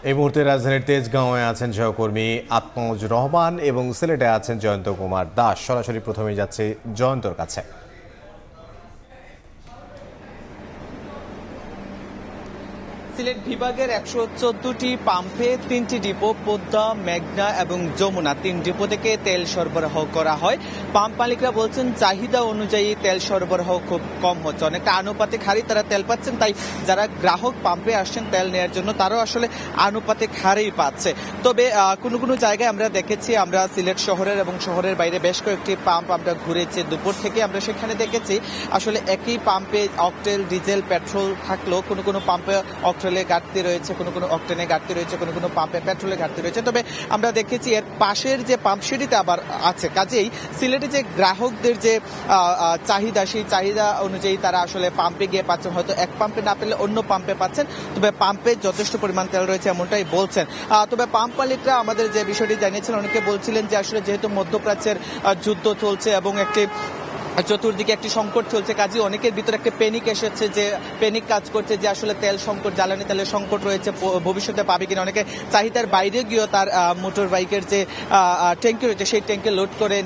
এই মুহূর্তে রাজধানীর তেজগাঁওয়ে আছেন সহকর্মী আত্মজ রহমান এবং সিলেটে আছেন জয়ন্ত কুমার দাস। সরাসরি প্রথমেই যাচ্ছে জয়ন্তর কাছে। সিলেট বিভাগের ১১৪টি পাম্পে ৩টি ডিপো পদ্মা, মেঘনা এবং যমুনা ৩ ডিপো থেকে তেল সরবরাহ করা হয়। পাম্প মালিকরা বলছেন চাহিদা অনুযায়ী তেল সরবরাহ খুব কম হচ্ছে, অনেকটা আনুপাতিক হারে তারা তেল পাচ্ছেন। তাই যারা গ্রাহক পাম্পে আসছেন তেল নেওয়ার জন্য তারাও আসলে আনুপাতিক হারেই পাচ্ছে। তবে কোনো কোনো জায়গায় আমরা দেখেছি, আমরা সিলেট শহরের এবং শহরের বাইরে বেশ কয়েকটি পাম্প আমরা ঘুরেছি দুপুর থেকে, আমরা সেখানে দেখেছি আসলে একই পাম্পে অকটেল, ডিজেল, পেট্রোল থাকলেও কোনো কোনো পাম্পে অকটেলে ঘাটতি রয়েছে, কোনো কোনো অকটেনে ঘাটতি রয়েছে, কোনো কোনো পাম্পে পেট্রোলে ঘাটতি রয়েছে। তবে আমরা দেখেছি এর পাশের যে পাম্প সেটিতে আবার আছে। কাজেই সিলেটে যে গ্রাহকদের যে চাহিদা, সেই চাহিদা অনুযায়ী তারা আসলে পাম্পে গিয়ে পাচ্ছেন, হয়তো এক পাম্পে না পেলে অন্য পাম্পে পাচ্ছেন। তবে পাম্পে যথেষ্ট পরিমাণ তেল রয়েছে এমনটাই বলছেন। তবে পাম্প মালিকরা আমাদের যে বিষয়টি জানিয়েছেন, অনেকে বলছিলেন যে আসলে যেহেতু মধ্যপ্রাচ্যের যুদ্ধ চলছে এবং একটি চতুর্দিকে একটি সংকট চলছে, কাজে অনেকের ভিতরে একটা প্যানিক এসেছে, যে প্যানিক কাজ করছে যে আসলে তেল সংকট, জ্বালানি তেলের সংকট রয়েছে, ভবিষ্যতে পাবে কিনা। অনেকে চাহিদার বাইরে গিয়েও তার মোটর বাইকের যে ট্যাঙ্কি রয়েছে সেই ট্যাঙ্কে লোড করে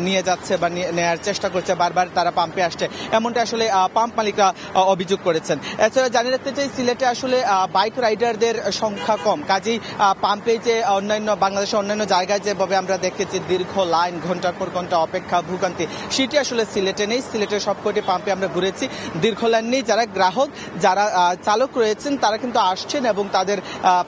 নিয়ে যাচ্ছে বা নেওয়ার চেষ্টা করছে, বারবার তারা পাম্পে আসছে, এমনটা আসলে পাম্প মালিকরা অভিযোগ করেছেন। এছাড়া জানিয়ে রাখতে চাই, সিলেটে আসলে বাইক রাইডারদের সংখ্যা কম, কাজেই পাম্পে যে অন্যান্য বাংলাদেশের অন্যান্য জায়গায় যেভাবে আমরা দেখেছি দীর্ঘ লাইন, ঘন্টার পর ঘন্টা অপেক্ষা, ভোগান্তি, সেটি আসলে সিলেটে নেই। সিলেটের সবকটি পাম্পে আমরা ঘুরেছি, দীর্ঘ লাইন নেই। যারা গ্রাহক, যারা চালক রয়েছেন তারা কিন্তু আসছেন এবং তাদের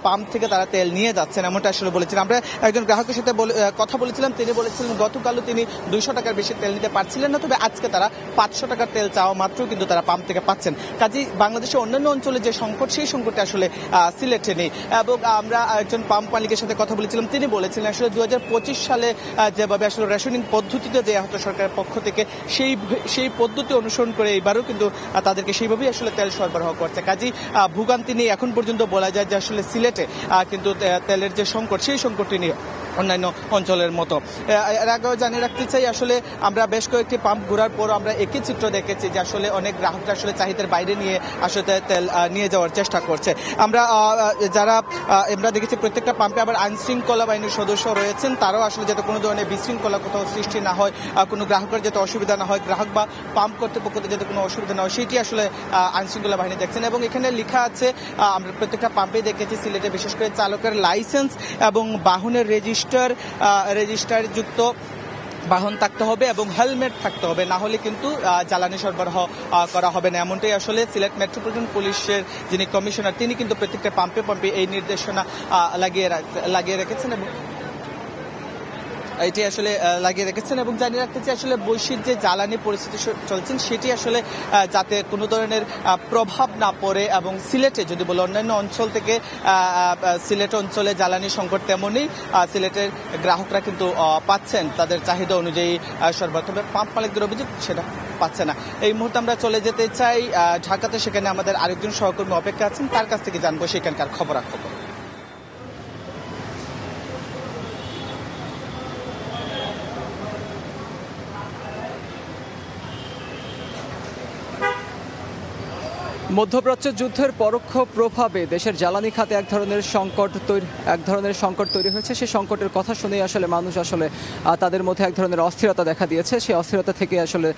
পাম্প থেকে তারা তেল নিয়ে যাচ্ছেন, এমনটা আসলে বলেছেন। আমরা একজন গ্রাহকের সাথে কথা বলেছিলাম, তিনি বলেছিলেন গতকালও তিনি 200 টাকার বেশি তেল নিতে পারছিলেন না, তবে আজকে তারা 500 টাকার তেল চাওয়া মাত্র কিন্তু তারা পাম্প থেকে পাচ্ছেন। কাজেই বাংলাদেশের অন্যান্য অঞ্চলে যে সংকট, সেই সংকটটা আসলে সিলেটে নেই। এবং আমরা একজন পাম্প মালিকের সাথে কথা বলেছিলাম, তিনি বলেছিলেন আসলে 2025 সালে যেভাবে আসলে রেশনিং পদ্ধতিতে দেওয়া হতো সরকারের পক্ষ থেকে, সেই পদ্ধতি অনুসরণ করে এবারও কিন্তু তাদেরকে সেইভাবেই আসলে তেল সরবরাহ করছে। কাজেই ভোগান্তি নিয়ে এখন পর্যন্ত বলা যায় যে আসলে সিলেটে কিন্তু তেলের যে সংকট, সেই সংকটটি নিয়ে অন্যান্য অঞ্চলের মতো। এর আগেও জানিয়ে রাখতে চাই, আসলে আমরা বেশ কয়েকটি পাম্প ঘোরার পর আমরা একই চিত্র দেখেছি যে আসলে অনেক গ্রাহকরা আসলে চাহিদার বাইরে নিয়ে আসলে তেল নিয়ে যাওয়ার চেষ্টা করছে। আমরা দেখেছি প্রত্যেকটা পাম্পে আবার আইন শৃঙ্খলা বাহিনীর সদস্য রয়েছেন, তারাও আসলে যাতে কোনো ধরনের বিশৃঙ্খলা কোথাও সৃষ্টি না হয়, কোনো গ্রাহকের যাতে অসুবিধা না হয়, গ্রাহক বা পাম্প কর্তৃপক্ষদের যাতে কোনো অসুবিধা না হয়, সেটি আসলে আইন শৃঙ্খলা বাহিনী দেখছেন। এবং এখানে লেখা আছে, আমরা প্রত্যেকটা পাম্পে দেখেছি সিলেটে বিশেষ করে চালকের লাইসেন্স এবং বাহনের রেজিস্টারযুক্ত বাহন থাকতে হবে এবং হেলমেট থাকতে হবে, না হলে কিন্তু জ্বালানি সরবরাহ করা হবে না। এমনটাই আসলে সিলেট মেট্রোপলিটন পুলিশের যিনি কমিশনার, তিনি কিন্তু প্রত্যেকটা পাম্পে এই নির্দেশনা লাগিয়ে রেখেছেন এবং এটি আসলে লাগিয়ে রেখেছেন। এবং জানিয়ে রাখতে চাই, আসলে বৈশ্বিক যে জ্বালানি পরিস্থিতি চলছেন, সেটি আসলে যাতে কোনো ধরনের প্রভাব না পড়ে। এবং সিলেটে যদি বলে অন্যান্য অঞ্চল থেকে সিলেট অঞ্চলে জ্বালানি সংকট তেমনই সিলেটের গ্রাহকরা কিন্তু পাচ্ছেন তাদের চাহিদা অনুযায়ী সরবরাহ, তবে পাম্প মালিকদের অভিযোগ সেটা পাচ্ছে না। এই মুহূর্তে আমরা চলে যেতে চাই ঢাকাতে, সেখানে আমাদের আরেকজন সহকর্মী অপেক্ষা আছেন, তার কাছ থেকে জানবো সেখানকার খবরাখবর। মধ্যপ্রাচ্য যুদ্ধের পরোক্ষ প্রভাবে দেশের জ্বালানি খাতে এক ধরনের সংকট তৈরি হয়েছে। সেই সংকটের কথা শুনেই আসলে মানুষ আসলে তাদের মধ্যে এক ধরনের অস্থিরতা দেখা দিয়েছে। সেই অস্থিরতা থেকে আসলে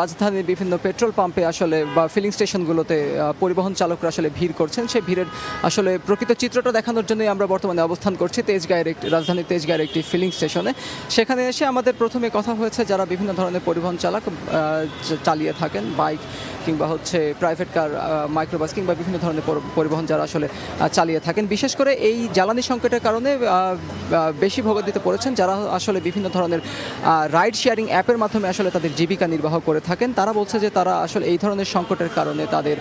রাজধানীর বিভিন্ন পেট্রোল পাম্পে আসলে বা ফিলিং স্টেশনগুলোতে পরিবহন চালকরা আসলে ভিড় করছেন। সেই ভিড়ের আসলে প্রকৃত চিত্রটা দেখানোর জন্যই আমরা বর্তমানে অবস্থান করছি রাজধানীর তেজগাঁয়ের একটি ফিলিং স্টেশনে। সেখানে এসে আমাদের প্রথমে কথা হয়েছে যারা বিভিন্ন ধরনের পরিবহন চালিয়ে থাকেন, বাইক কিংবা হচ্ছে প্রাইভেট কার, মাইক্রোবাস কিংবা বিভিন্ন ধরনের পরিবহন যারা আসলে চালিয়ে থাকেন। বিশেষ করে এই জ্বালানি সংকটের কারণে বেশি ভোগান্তিতে পড়েছেন যারা আসলে বিভিন্ন ধরনের রাইড শেয়ারিং অ্যাপের মাধ্যমে আসলে তাদের জীবিকা নির্বাহ করে থাকেন। তারা বলছে যে তারা আসলে এই ধরনের সংকটের কারণে তাদের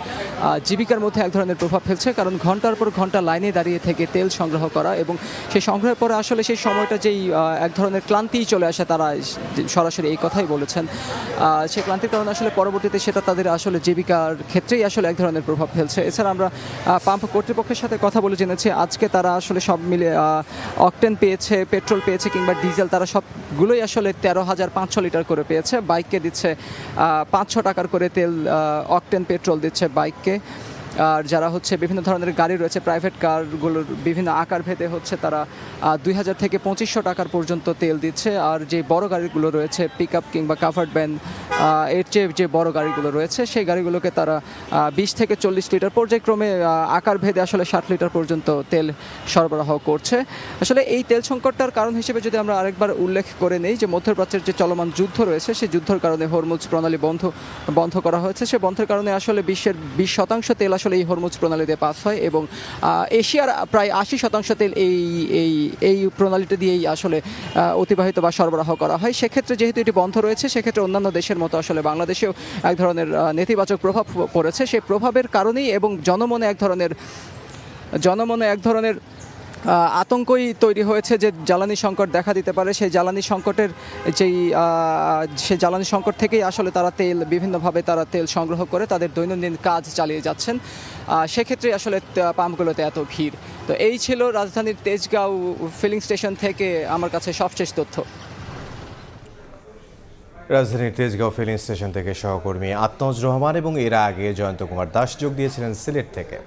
জীবিকার মধ্যে এক ধরনের প্রভাব ফেলছে, কারণ ঘন্টার পর ঘন্টা লাইনে দাঁড়িয়ে থেকে তেল সংগ্রহ করা এবং সেই সংগ্রহের পরে আসলে সেই সময়টা যেই এক ধরনের ক্লান্তিই চলে আসে, তারা সরাসরি এই কথাই বলেছেন। সেই ক্লান্তির কারণে আসলে পরবর্তীতে সেটা তাদের আসলে জীবিকার ক্ষেত্রেই আসলে এক ধরনের প্রভাব ফেলছে। এছাড়া আমরা পাম্প কর্তৃপক্ষের সাথে কথা বলে জেনেছি আজকে তারা আসলে সব মিলে অকটেন পেয়েছে, পেট্রোল পেয়েছে কিংবা ডিজেল, তারা সবগুলোই আসলে 13,500 লিটার করে পেয়েছে। বাইককে দিচ্ছে 500 টাকার করে তেল, অকটেন পেট্রোল দিচ্ছে বাইককে। আর যারা হচ্ছে বিভিন্ন ধরনের গাড়ি রয়েছে প্রাইভেট কারগুলোর বিভিন্ন আকার ভেদে হচ্ছে তারা 2000 থেকে 2500 টাকার পর্যন্ত তেল দিচ্ছে। আর যে বড় গাড়িগুলো রয়েছে পিক আপ কিংবা কাভার্ড ভ্যান এর চেয়ে যে বড় গাড়িগুলো রয়েছে সেই গাড়িগুলোকে তারা 20 থেকে 40 লিটার পর্যায়ক্রমে আকার ভেদে আসলে 60 লিটার পর্যন্ত তেল সরবরাহ করছে। আসলে এই তেল সংকটটার কারণ হিসেবে যদি আমরা আরেকবার উল্লেখ করে নেই যে মধ্যপ্রাচ্যের যে চলমান যুদ্ধ রয়েছে সেই যুদ্ধের কারণে হরমুজ প্রণালী বন্ধ করা হয়েছে। সে বন্ধের কারণে আসলে বিশ্বের 20% তেল আসলে এই হরমুজ প্রণালী দিয়ে পাস হয় এবং এশিয়ার প্রায় 80% তেল এই প্রণালীটা দিয়েই আসলে অতিবাহিত বা সরবরাহ করা হয়। সেক্ষেত্রে যেহেতু এটি বন্ধ রয়েছে সেক্ষেত্রে অন্যান্য দেশের মতো আসলে বাংলাদেশেও এক ধরনের নেতিবাচক প্রভাব পড়েছে। সেই প্রভাবের কারণেই এবং জনমনে এক ধরনের আতঙ্কই তৈরি হয়েছে যে জ্বালানি সংকট দেখা দিতে পারে। সেই জ্বালানি সংকট থেকেই আসলে তারা বিভিন্নভাবে তেল সংগ্রহ করে তাদের দৈনন্দিন কাজ চালিয়ে যাচ্ছেন। সেক্ষেত্রে আসলে পাম্পগুলোতে এত ভিড়। তো এই ছিল রাজধানীর তেজগাঁও ফিলিং স্টেশন থেকে আমার কাছে সবশেষ তথ্য। রাজধানীর তেজগাঁও ফিলিং স্টেশন থেকে সহকর্মী আতনজ রহমান এবং এর আগে জয়ন্ত কুমার দাস যোগ দিয়েছিলেন সিলেট থেকে।